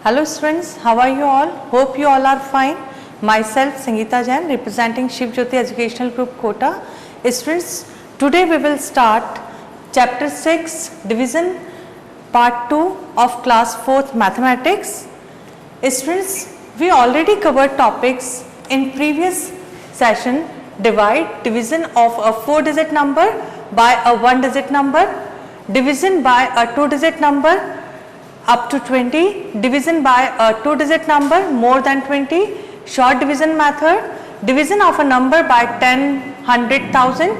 Hello students, how are you all? Hope you all are fine. Myself Sangeeta Jain representing Shiv Jyoti Educational Group Kota. Students, today we will start chapter 6 division part 2 of class 4th mathematics. Students, we already covered topics in previous session: division of a 4-digit number by a 1-digit number, division by a 2-digit number up to 20, division by a 2-digit number more than 20, short division method, division of a number by 10, 100,000,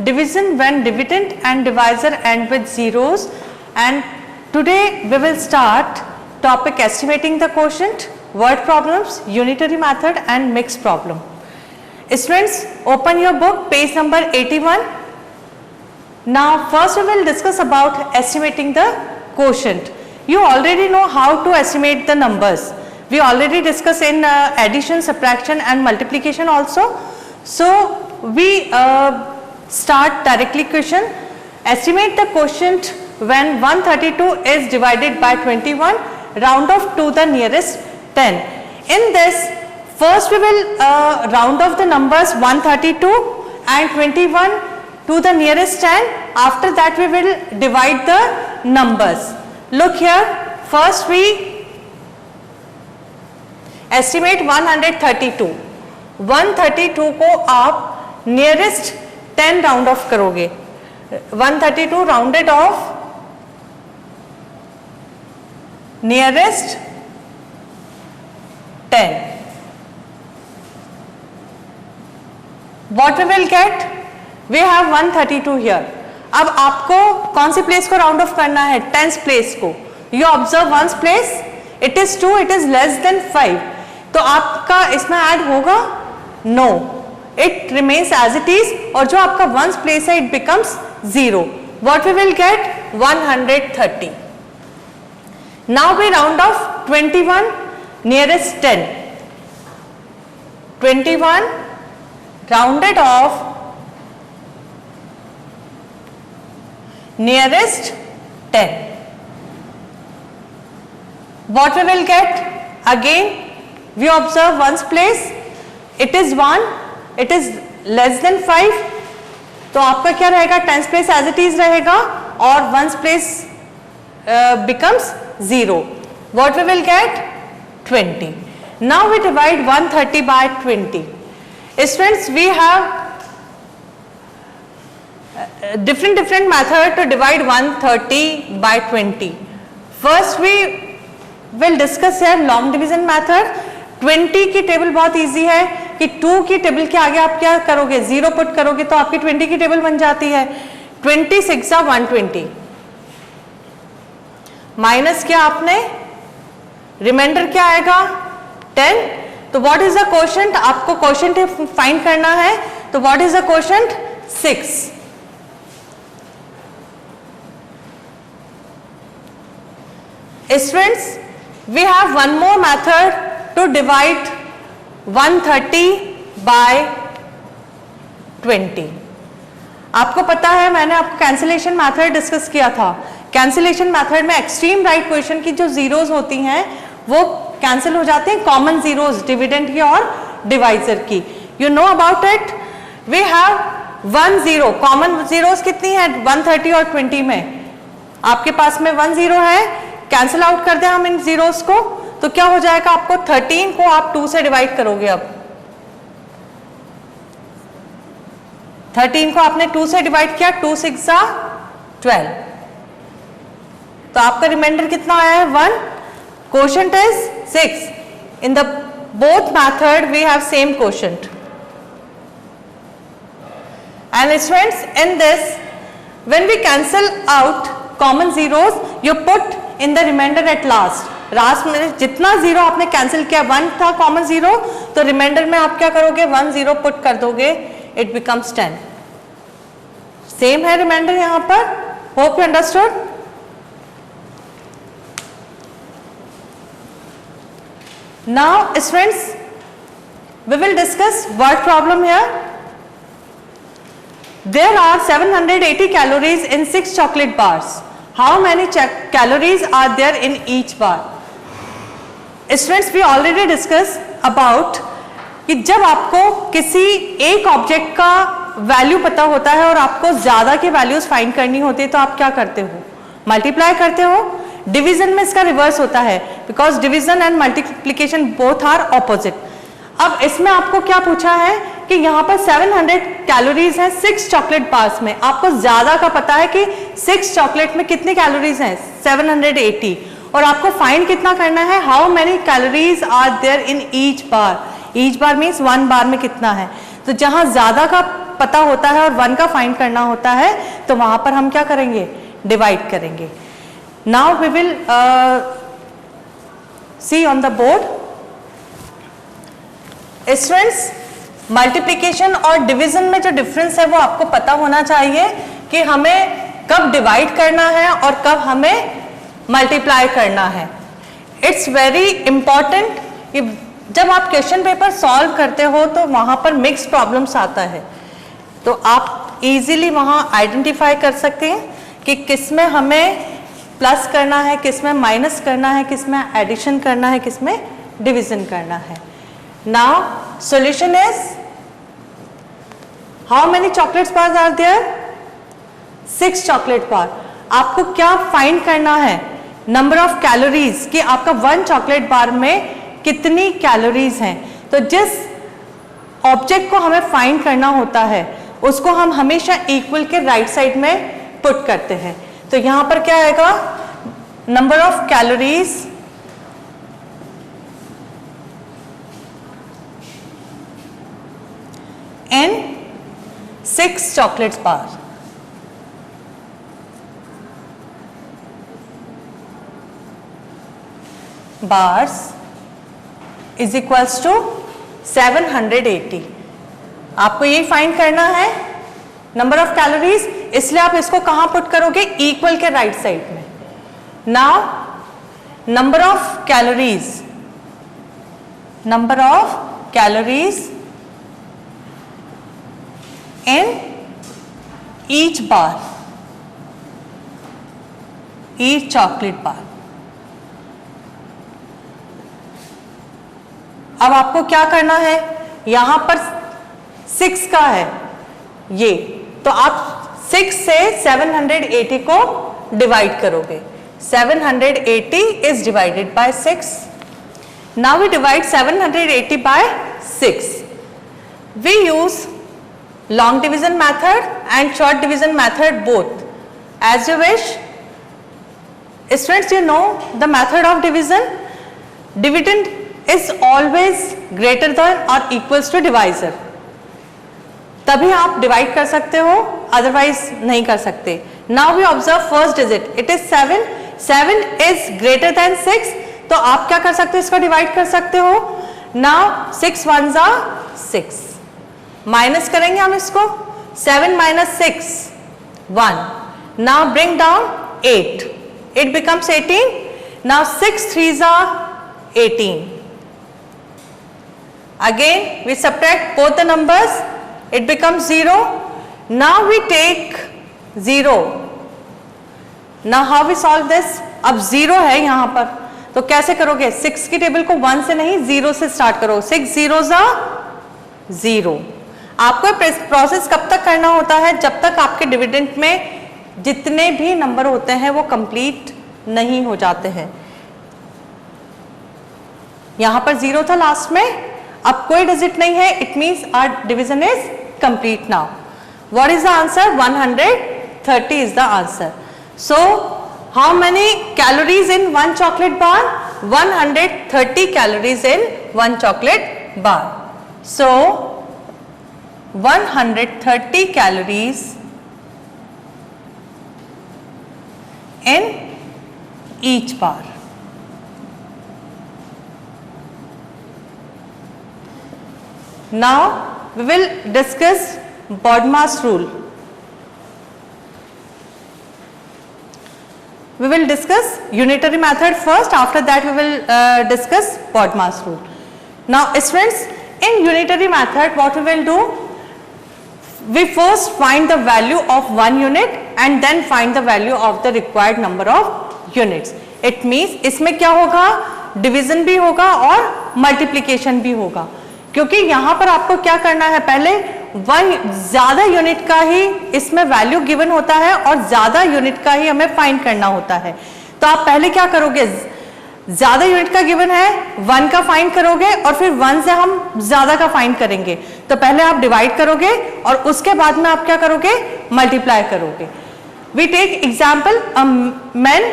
division when dividend and divisor end with zeros. And today we will start topic estimating the quotient, word problems, unitary method and mixed problem. Students, open your book, page number 81. Now first we will discuss about estimating the quotient. You already know how to estimate the numbers. We already discussed in addition, subtraction and multiplication also. So we start directly question. Estimate the quotient when 132 is divided by 21, round off to the nearest 10. In this, first we will round off the numbers 132 and 21 to the nearest 10. After that we will divide the numbers. Look here, first we estimate 132. 132 को आप nearest 10 round off करोगे. 132 rounded off nearest 10. What we will get? We have 132 here. अब आपको कौन सी place को round off करना है? 10th प्लेस को. You observe 1st place, it is 2, it is less than 5. तो आपका इसमें ऐड होगा? No, it remains as it is. और जो आपका 1st प्लेस है it becomes 0. What we will get? 130. Now we round off 21 nearest 10. 21 rounded off nearest 10. What we will get? Again we observe 1st place, it is 1, it is less than 5. तो आपका क्या रहेगा? 10th place as it is रहेगा और 1st place becomes 0. What we will get? 20. Now we divide 130 by 20. Students, we have different method to divide 130 by 20. First we will discuss here long division method. 20 की table बहुत easy है कि 2 की table के आगे आप क्या करोगे? 0 पुट करोगे तो आपकी 20 की टेबल बन जाती है. 26 120 माइनस क्या आपने, रिमाइंडर क्या आएगा? 10. तो व्हाट इज द क्वोशंट? आपको क्वोशंट फाइंड करना है. तो what is the quotient? 6. Students, we have one more method to divide 130 by 20. आपको पता है मैंने आपको कैंसिलेशन मेथड डिस्कस किया था. कैंसिलेशन मेथड में एक्सट्रीम राइट पोजीशन की जो जीरोस होती हैं वो कैंसिल हो जाते हैं. कॉमन जीरोस डिविडेंड की और डिवाइजर की. You know about it. We have 1 0. Common zeros कितनी है 130 और 20 में? आपके पास में 1 0 है. कैंसिल आउट कर दें हम इन जीरोस को तो क्या हो जाएगा? आपको 13 को आप 2 से डिवाइड करोगे. अब 13 को आपने 2 से डिवाइड किया, 2 6 12. तो आपका रिमाइंडर कितना आया है? 1. Quotient is 6. In the both method we have same quotient. And students, in this when we cancel out common zeros you put in the remainder at last. Last में जितना जीरो आपने cancel किया, 1 था common zero, तो reminder में आप क्या करोगे? 1 0 पुट कर दोगे, इट बिकम्स 10. सेम है रिमाइंडर यहां पर. Hope you understood. Now students, we will discuss word problem here. There are 780 calories in 6 chocolate bars. How many calories are there in each bar? Students we already discuss about कि जब आपको किसी एक object का value पता होता है और आपको ज्यादा की वैल्यूज फाइंड करनी होती है तो आप क्या करते हो, मल्टीप्लाई करते हो। डिवीजन में इसका रिवर्स होता है, because division and multiplication both are opposite. अब इसमें आपको क्या पूछा है कि यहाँ पर 700 कैलोरीज हैं 6 चॉकलेट बार्स में। आपको ज्यादा का पता है कि 6 चॉकलेट में कितनी कैलोरीज हैं, 780, और आपको फाइंड कितना करना है, how many calories are there in each bar. Each bar means 1 bar में कितना है। तो जहां ज्यादा का पता होता है और 1 का फाइंड करना होता है तो वहां पर हम क्या करेंगे, डिवाइड करेंगे। Now we will see on the board. Students, multiplication और डिवीजन में जो डिफरेंस है वो आपको पता होना चाहिए कि हमें कब डिवाइड करना है और कब हमें मल्टीप्लाई करना है। इट्स वेरी इंपॉर्टेंट कि जब आप क्वेश्चन पेपर सॉल्व करते हो तो वहां पर मिक्स प्रॉब्लम्स आता है, तो आप इजीली वहां आइडेंटिफाई कर सकते हैं कि किसमें हमें प्लस करना है, किसमें माइनस करना है, किसमें एडिशन करना है, किसमें डिवीजन करना है। Now solution is, how many chocolate bars are there? 6 chocolate bar। आपको क्या फाइंड करना है, नंबर ऑफ कैलोरीज, कि आपका 1 चॉकलेट बार में कितनी कैलोरीज हैं। तो जिस ऑब्जेक्ट को हमें फाइंड करना होता है उसको हम हमेशा इक्वल के राइट साइड में पुट करते हैं। तो यहां पर क्या आएगा, number of calories in 6 chocolate bars is equals to 780। आपको यही फाइंड करना है, नंबर ऑफ कैलोरीज, इसलिए आप इसको कहां पुट करोगे, इक्वल के राइट साइड में। Now number of calories in each bar, each chocolate bar। अब आपको क्या करना है, यहां पर 6 का है ये, तो आप 6 से 780 को डिवाइड करोगे। 780 is divided by 6। Now we divide 780 by 6। We use long division method and short division method both, as you wish। Students, you know the method of division, dividend is always greater than or equals to divisor, तभी आप divide कर सकते हो, otherwise नहीं कर सकते। Now we observe first digit, it is 7, 7 is greater than 6, तो आप क्या कर सकते हो, इसको डिवाइड कर सकते हो। Now 6 ones are 6, माइनस करेंगे हम इसको, 7 minus 6 1। Now bring down 8, it becomes 18। Now 6 3s are 18। Again we subtract both the numbers, it becomes 0। Now we take 0। Now how we solve this, अब 0 है यहां पर, तो कैसे करोगे, 6 की टेबल को 1 से नहीं 0 से स्टार्ट करो। 6 zeros are 0। आपको प्रोसेस कब तक करना होता है, जब तक आपके डिविडेंड में जितने भी नंबर होते हैं वो कंप्लीट नहीं हो जाते हैं। यहां पर 0 था लास्ट में, अब कोई डिजिट नहीं है, it means our division is complete now. What is the answer, 130 is the answer. So how many calories in 1 chocolate bar, 130 calories in 1 chocolate bar. So 130 calories in each bar। Now we will discuss BODMAS rule। We will discuss unitary method first, after that we will discuss BODMAS rule। Now students, in unitary method what we will do, we first find the value of 1 unit and then find the value of the required number of units। It means इसमें क्या होगा, division भी होगा और multiplication भी होगा, क्योंकि यहां पर आपको क्या करना है, पहले ज्यादा यूनिट का ही इसमें वैल्यू गिवन होता है और ज्यादा यूनिट का ही हमें फाइंड करना होता है। तो आप पहले क्या करोगे, ज्यादा यूनिट का गिवन है 1 का फाइंड करोगे और फिर 1 से हम ज्यादा का फाइंड करेंगे। तो पहले आप डिवाइड करोगे और उसके बाद में आप क्या करोगे, मल्टीप्लाई करोगे। We take example, a man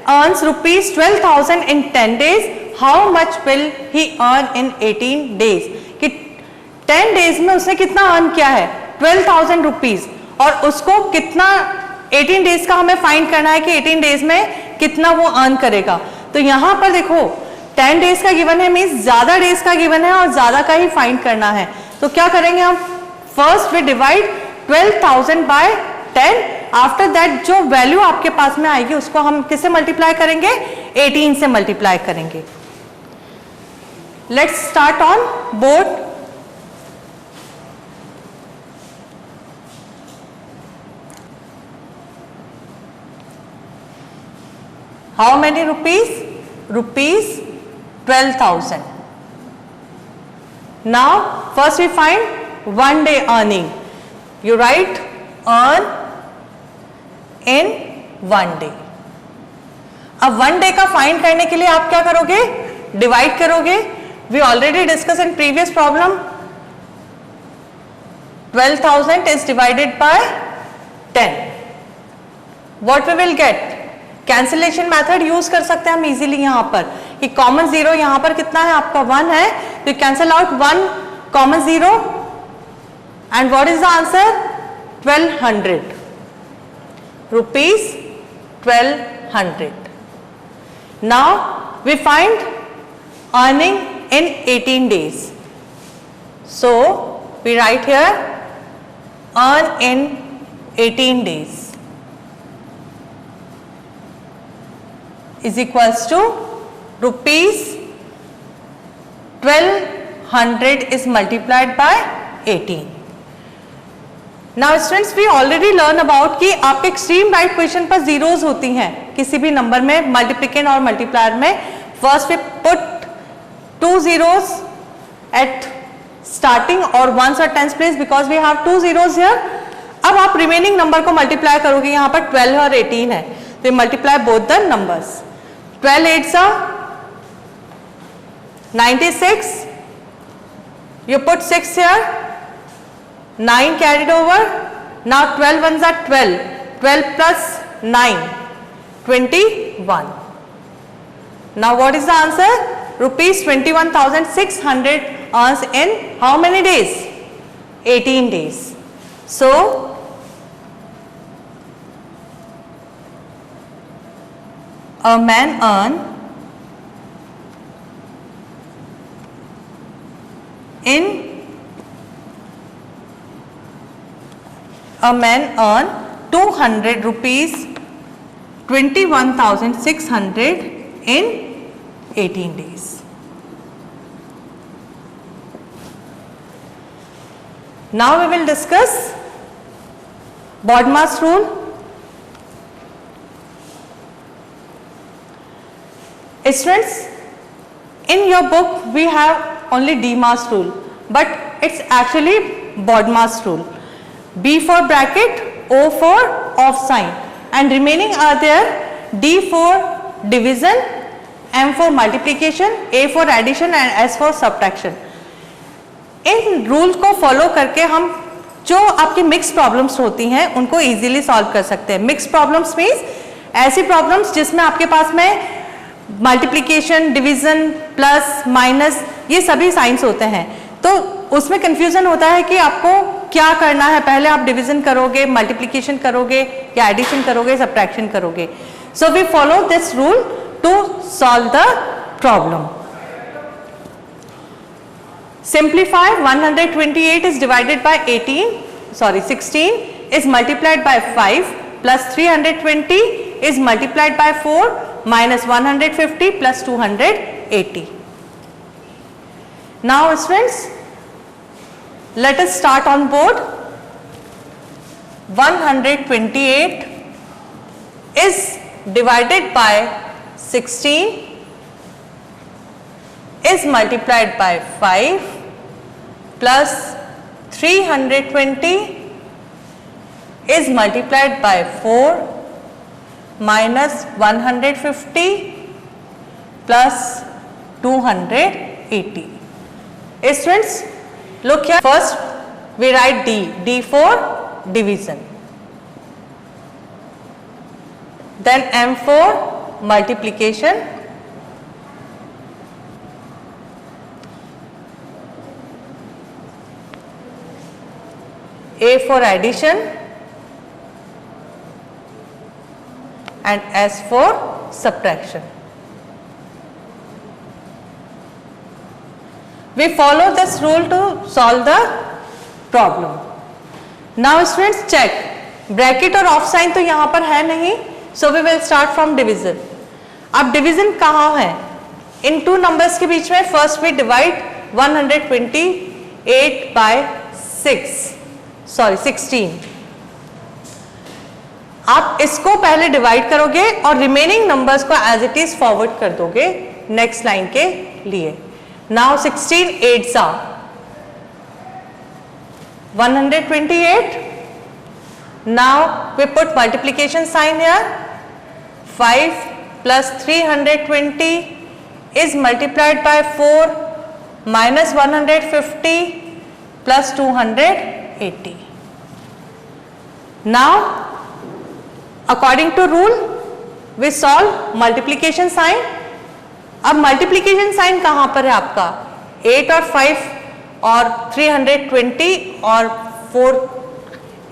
earns ₹12,000 in 10 days, how much will he earn in 18 days? कि 10 डेज में उसने कितना अर्न किया है, 12,000 रुपीज, और उसको कितना 18 डेज का हमें फाइंड करना है कि 18 डेज में कितना वो अर्न करेगा। तो यहां पर देखो 10 डेज का गिवन है, मींस ज्यादा डेज का गिवन है और ज्यादा का ही फाइंड करना है। तो क्या करेंगे हम, first we divide 12,000 by 10, after that जो वैल्यू आपके पास में आएगी उसको हम किससे मल्टीप्लाई करेंगे, 18 से मल्टीप्लाई करेंगे। Let's start on board. How many rupees? Rupees 12,000. Now first we find 1 day earning. You write earn in 1 day. अब 1 day का फाइंड करने के लिए आप क्या करोगे, डिवाइड करोगे। We already discussed in previous problem. 12,000 is divided by 10. What we will get? Cancellation method use कर सकते हैं हम इजीली यहां पर, कि कॉमन जीरो यहां पर कितना है आपका 1 है, तो cancel out 1 common zero, and what is the answer, 1200 rupees, 1200. Now we find earning in 18 days. So we write here earn in 18 days is equals to rupees 1200 is multiplied by 18. Now students we already learn about कि आपके extreme right position पर zeros होती हैं किसी भी number में, multiplicand और multiplier में। First we put 2 zeros at starting or ones or tens place because we have 2 zeros here. अब आप रिमेनिंग नंबर को मल्टीप्लाई करोगे, यहाँ पर 12 और 18 है, तो multiply both the numbers. 12 8s are 96, you put 6 here, 9 carried over, now 12 ones are 12, 12 plus 9, 21. Now what is the answer? Rupees 21,600 earns in how many days? 18 days. So a man earn in 200 rupees, 21,600 in 18 days. Now we will discuss BODMAS rule. Students, in your book we have only DMAS rule, but it's actually BODMAS rule. B for bracket, O for off sign, and remaining are there D for division, M for multiplication, A for addition and S for subtraction. In rule को follow करके हम जो आपकी mix problems होती हैं उनको easily solve कर सकते हैं। मिक्स प्रॉब्लम्स मीन्स ऐसी प्रॉब्लम्स जिसमें आपके पास में मल्टीप्लिकेशन, डिवीजन, प्लस, माइनस, ये सभी साइंस होते हैं, तो उसमें कंफ्यूजन होता है कि आपको क्या करना है, पहले आप डिवीजन करोगे, मल्टीप्लिकेशन करोगे या एडिशन करोगे, सब्ट्रैक्शन करोगे। So we follow this rule to solve the problem. Simplify, 128 is divided by 16 is multiplied by 5 plus 320 is multiplied by 4 minus 150 plus 280. Now students, let us start on board. 128 is divided by 16 is multiplied by 5 plus 320 is multiplied by 4 minus 150 plus 280. Students, look here. First we write D for division, then M for multiplication, A for addition, and S for subtraction. We follow this rule to solve the problem. Now students check, bracket और of sine तो यहाँ पर है नहीं, so we will start from division. अब division कहाँ है? इन two numbers के बीच में फर्स्ट we divide 128 by 16. आप इसको पहले डिवाइड करोगे और रिमेनिंग नंबर्स को एज इट इज फॉरवर्ड कर दोगे नेक्स्ट लाइन के लिए. Now 16 8s are 128. Now we put multiplication sign here. 5 plus 320 is multiplied by 4 minus 150 plus 280. Now according to rule we solve multiplication sign. अब multiplication sign कहाँ पर है आपका? 8 और 5 और 320 और 4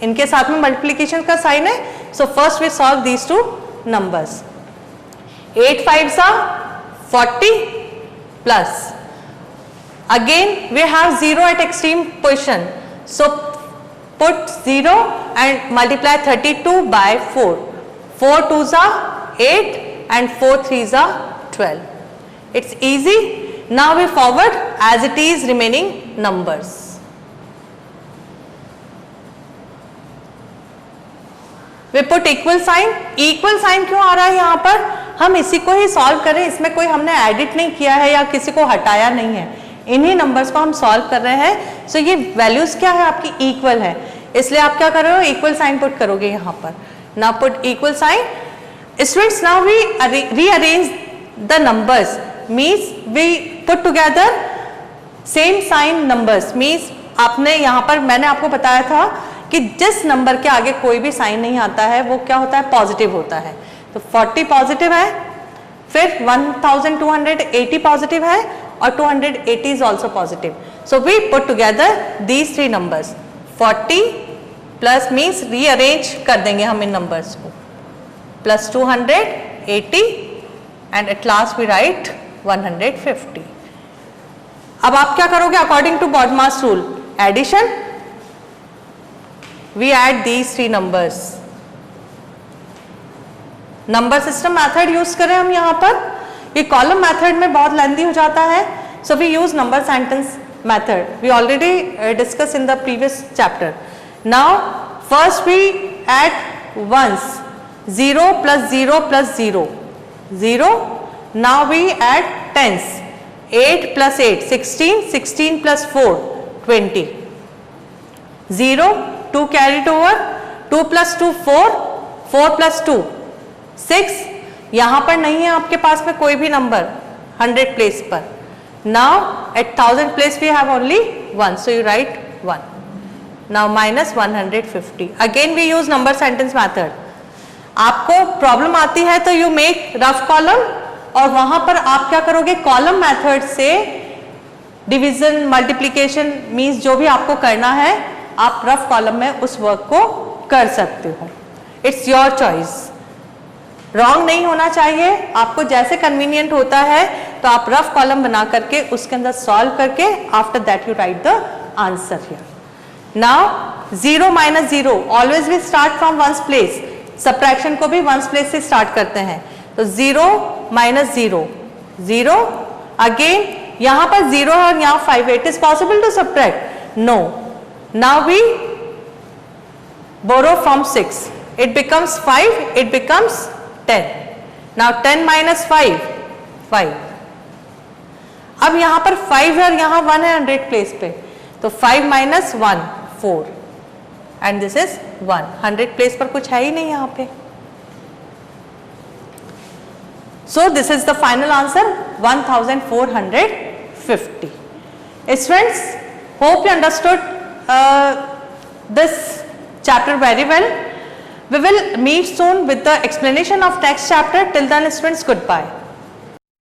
इनके साथ में multiplication का sign है. So first we solve these two numbers. 8 5s are 40 plus again we have 0 at extreme position. So put 0 and multiply 32 by 4. 4 2s are 8 and 4 3s are 12. It's easy. Now we forward as it is remaining numbers. We put equal sign. Equal sign क्यों आ रहा है यहाँ पर? हम इसी को ही solve करें, इसमें कोई हमने एडिट नहीं किया है या किसी को हटाया नहीं है, इन्हीं नंबर्स को हम सॉल्व कर रहे हैं. सो ये वैल्यूज क्या है आपकी? इक्वल है, इसलिए आप क्या कर रहे हो? इक्वल साइन पुट करोगे यहाँ पर. Now put equal sign. Students now we rearrange the numbers, means we put together same sign numbers. Means आपने यहाँ पर मैंने आपको बताया था कि जिस नंबर के आगे कोई भी साइन नहीं आता है वो क्या होता है? पॉजिटिव होता है. तो 40 पॉजिटिव है, फिर 1280 पॉजिटिव है और 280 is also positive. So we put together these three numbers. 40 plus means rearrange कर देंगे हम इन नंबर्स को, plus 280 and at last we write 150. अब आप क्या करोगे? According to BODMAS rule addition, we add these three numbers. Number system method use करें हम यहाँ पर. ये कॉलम मेथड में बहुत लेंथी हो जाता है, so we use number sentence method. We already discuss in the previous chapter. Now first we add ones. 0 plus 0 plus 0 0. Now we add tens. 8 plus 8 16. 16 plus 4 20. 0 2 carried over. 2 plus 2 4. 4 plus 2 6. यहाँ पर नहीं है आपके पास में कोई भी नंबर 100 प्लेस पर. Now at 1000 place we have only 1, so you write 1. Now minus 150. Again we use number sentence method. आपको प्रॉब्लम आती है तो यू मेक रफ कॉलम और वहां पर आप क्या करोगे? कॉलम मेथड से डिवीजन मल्टीप्लीकेशन मीन्स जो भी आपको करना है आप रफ कॉलम में उस वर्क को कर सकते हो. It's your choice. रॉन्ग नहीं होना चाहिए. आपको जैसे कन्वीनियंट होता है तो आप रफ कॉलम बना करके उसके अंदर सॉल्व करके after that you write the answer here. Now 0 minus 0 always we start from ones place. Subtraction को भी वंस प्लेस से स्टार्ट करते हैं. तो 0 minus 0 0. अगेन यहां पर 0 है और यहाँ 5. It is possible to subtract? No. Now we borrow from 6. It becomes 5. It becomes 10. Now 10 minus 5 5. अब यहाँ पर 5 है और यहाँ 1 है 100 प्लेस पे, तो 5 minus 1 4 and this is 1. 100 place पर कुछ है ही नहीं यहाँ पे. So this is the final answer 1450. Students, hope you understood this chapter very well. We will meet soon with the explanation of next chapter. Till then, students, goodbye.